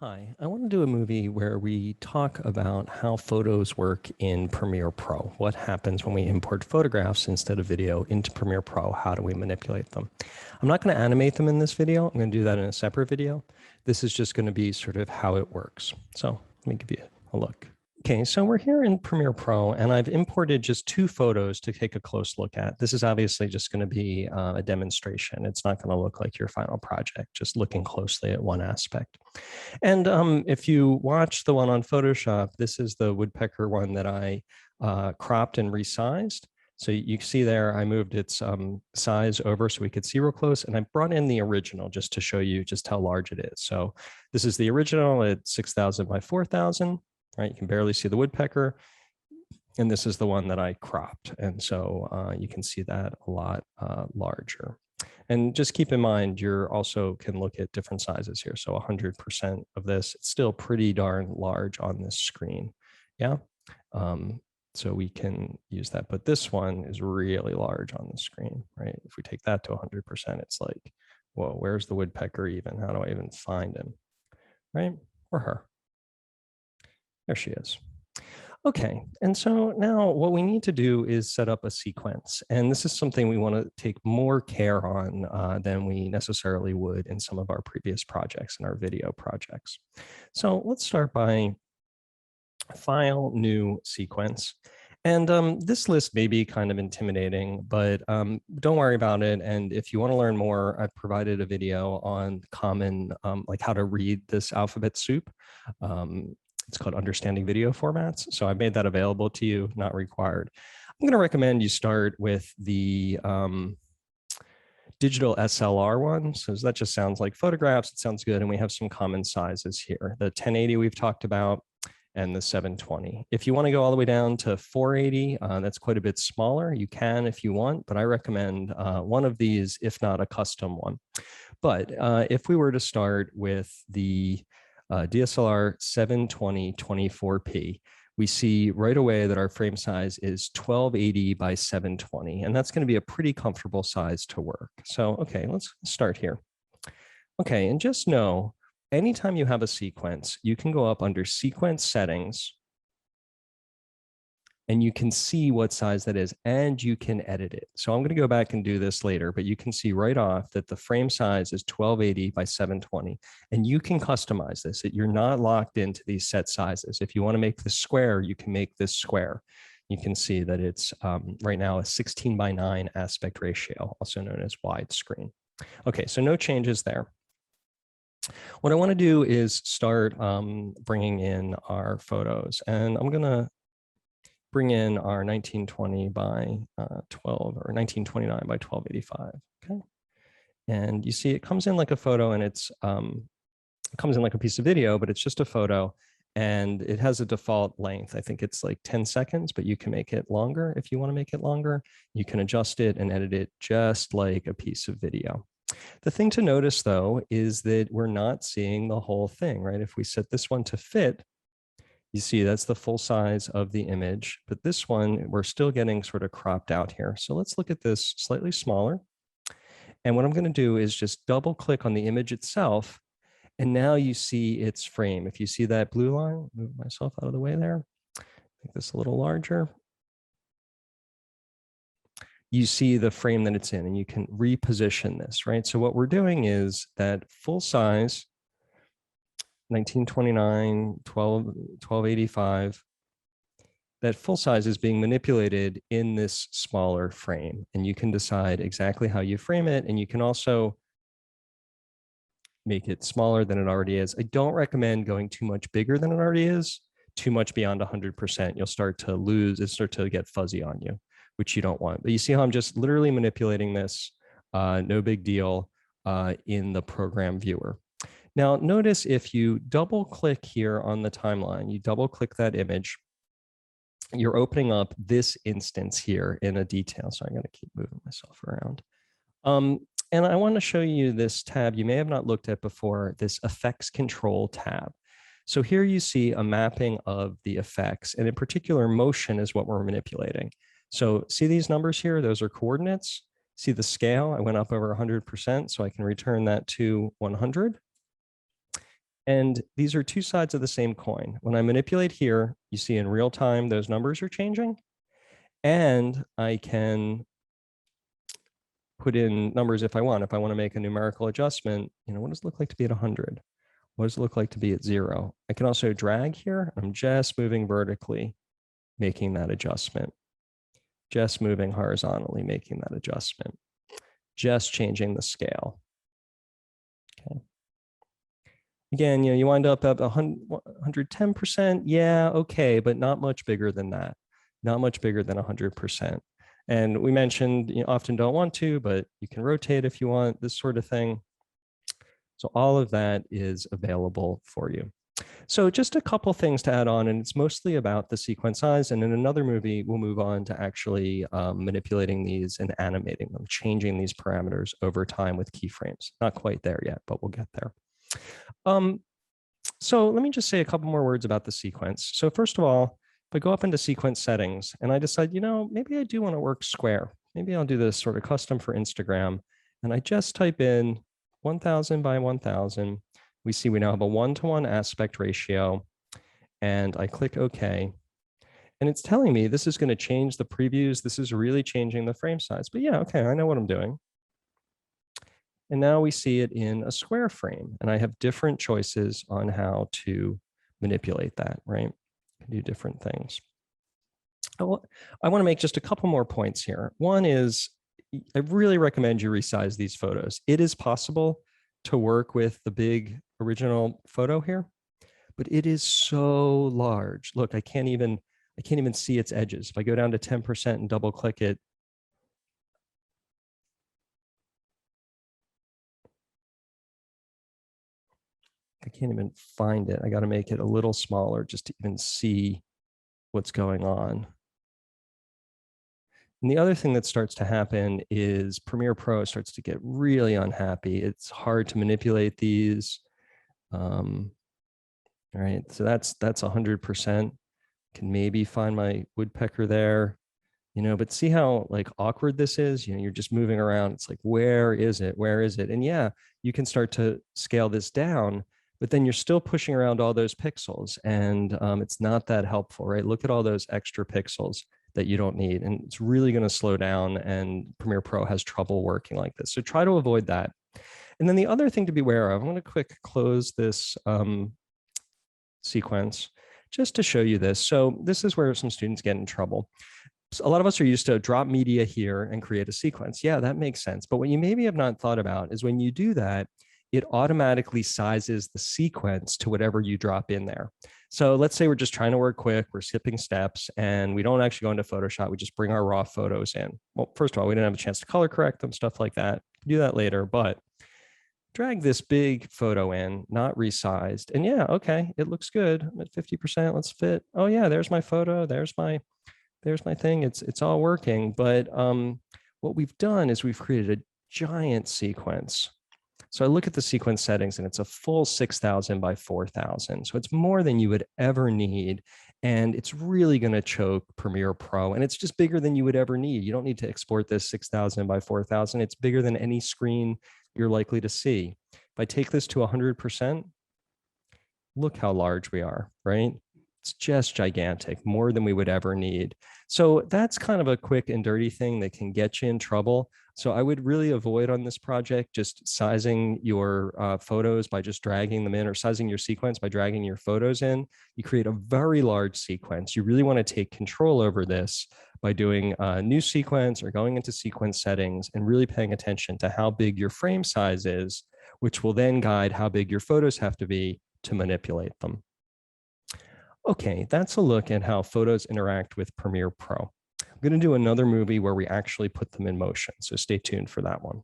Hi, I want to do a movie where we talk about how photos work in Premiere Pro. What happens when we import photographs instead of video into Premiere Pro? How do we manipulate them? I'm not going to animate them in this video. I'm going to do that in a separate video. This is just going to be sort of how it works. So let me give you a look. Okay, so we're here in Premiere Pro, and I've imported just two photos to take a close look at. This is obviously just going to be a demonstration. It's not going to look like your final project, just looking closely at one aspect. And if you watch the one on Photoshop, this is the woodpecker one that I cropped and resized. So you see there, I moved its size over so we could see real close. And I brought in the original just to show you just how large it is. So this is the original at 6,000 by 4,000, right? You can barely see the woodpecker. And this is the one that I cropped. And so you can see that a lot larger. And just keep in mind, you're also can look at different sizes here. So 100% of this, it's still pretty darn large on this screen. Yeah. So we can use that, but this one is really large on the screen, right? If we take that to 100%, it's like, whoa, where's the woodpecker even? How do I even find him, right? Or her. There she is. Okay, and so now what we need to do is set up a sequence. And this is something we want to take more care on than we necessarily would in some of our previous projects and our video projects. So let's start by File, New Sequence. And this list may be kind of intimidating, but don't worry about it. And if you want to learn more, I've provided a video on common, like how to read this alphabet soup. It's called Understanding Video Formats. So I made that available to you, not required. I'm going to recommend you start with the digital SLR one. So that just sounds like photographs. It sounds good. And we have some common sizes here. The 1080 we've talked about and the 720. If you want to go all the way down to 480, that's quite a bit smaller. You can if you want, but I recommend one of these, if not a custom one. But if we were to start with the DSLR 720 24p, we see right away that our frame size is 1280 by 720, and that's going to be a pretty comfortable size to work. So, okay, let's start here. Okay, and just know, anytime you have a sequence, you can go up under Sequence Settings, and you can see what size that is, and you can edit it. So I'm going to go back and do this later, but you can see right off that the frame size is 1280 by 720, and you can customize this. You're not locked into these set sizes. If you want to make this square, you can make this square. You can see that it's right now a 16 by 9 aspect ratio, also known as widescreen. Okay, so no changes there. What I want to do is start bringing in our photos, and I'm going to bring in our 1920 by 12 or 1929 by 1285. Okay. And you see it comes in like a photo, and it comes in like a piece of video, but it's just a photo, and it has a default length. I think it's like 10 seconds, but you can make it longer if you want to make it longer. You can adjust it and edit it just like a piece of video. The thing to notice, though, is that we're not seeing the whole thing, right? If we set this one to fit, you see that's the full size of the image, but this one, we're still getting sort of cropped out here. So let's look at this slightly smaller. And what I'm going to do is just double click on the image itself. And now you see its frame. If you see that blue line, move myself out of the way there, make this a little larger. You see the frame that it's in, and you can reposition this, right? So what we're doing is that full size 1929, 1285, that full size is being manipulated in this smaller frame. And you can decide exactly how you frame it. And you can also make it smaller than it already is. I don't recommend going too much bigger than it already is, too much beyond 100%. You'll start to lose, it start to get fuzzy on you, which you don't want. But you see how I'm just literally manipulating this, no big deal, in the program viewer. Now, notice if you double click here on the timeline, you double click that image, you're opening up this instance here in a detail. So I'm going to keep moving myself around. And I want to show you this tab you may have not looked at before, this effects control tab. So here you see a mapping of the effects, and in particular, motion is what we're manipulating. So see these numbers here? Those are coordinates. See the scale? I went up over 100%, so I can return that to 100. And these are two sides of the same coin. When I manipulate here, you see in real time, those numbers are changing. And I can put in numbers if I want. If I want to make a numerical adjustment, what does it look like to be at 100? What does it look like to be at 0? I can also drag here. I'm just moving vertically, making that adjustment. Just moving horizontally, making that adjustment. Just changing the scale. Okay. Again, you wind up at 110%. Yeah, okay, but not much bigger than that. Not much bigger than 100%. And we mentioned you often don't want to, but you can rotate if you want, this sort of thing. So all of that is available for you. So just a couple things to add on, and it's mostly about the sequence size. And in another movie, we'll move on to actually manipulating these and animating them, changing these parameters over time with keyframes. Not quite there yet, but we'll get there. So let me just say a couple more words about the sequence. So first of all, if I go up into sequence settings and I decide, maybe I do want to work square. Maybe I'll do this sort of custom for Instagram. And I just type in 1000 by 1000. We see we now have a 1-to-1 aspect ratio. And I click OK. And it's telling me this is going to change the previews. This is really changing the frame size. But yeah, okay, I know what I'm doing. And now we see it in a square frame. And I have different choices on how to manipulate that, right? I can do different things. I want to make just a couple more points here. One is, I really recommend you resize these photos. It is possible to work with the big original photo here, but it is so large. Look, I can't even see its edges. If I go down to 10% and double click it, I can't even find it. I got to make it a little smaller just to even see what's going on. And the other thing that starts to happen is Premiere Pro starts to get really unhappy. It's hard to manipulate these. All right, so that's 100%. Can maybe find my woodpecker there, but see how like awkward this is? You're just moving around. It's like, where is it? Where is it? And yeah, you can start to scale this down, but then you're still pushing around all those pixels, and it's not that helpful, right? Look at all those extra pixels that you don't need, and it's really going to slow down, and Premiere Pro has trouble working like this. So try to avoid that. And then the other thing to be aware of, I'm going to quick close this sequence just to show you this. So this is where some students get in trouble. So a lot of us are used to drop media here and create a sequence. Yeah, that makes sense. But what you maybe have not thought about is when you do that, it automatically sizes the sequence to whatever you drop in there. So let's say we're just trying to work quick, we're skipping steps, and we don't actually go into Photoshop, we just bring our raw photos in. Well, first of all, we didn't have a chance to color correct them, stuff like that. Do that later, but drag this big photo in, not resized. And yeah, okay, it looks good. I'm at 50%, let's fit. Oh yeah, there's my photo, there's my thing. It's all working. But what we've done is we've created a giant sequence. So I look at the sequence settings and it's a full 6,000 by 4,000. So it's more than you would ever need. And it's really going to choke Premiere Pro. And it's just bigger than you would ever need. You don't need to export this 6,000 by 4,000. It's bigger than any screen you're likely to see. If I take this to 100%, look how large we are, right? It's just gigantic, more than we would ever need. So that's kind of a quick and dirty thing that can get you in trouble. So I would really avoid on this project just sizing your photos by just dragging them in, or sizing your sequence by dragging your photos in. You create a very large sequence. You really want to take control over this by doing a new sequence or going into sequence settings and really paying attention to how big your frame size is, which will then guide how big your photos have to be to manipulate them. Okay, that's a look at how photos interact with Premiere Pro. I'm going to do another movie where we actually put them in motion, so stay tuned for that one.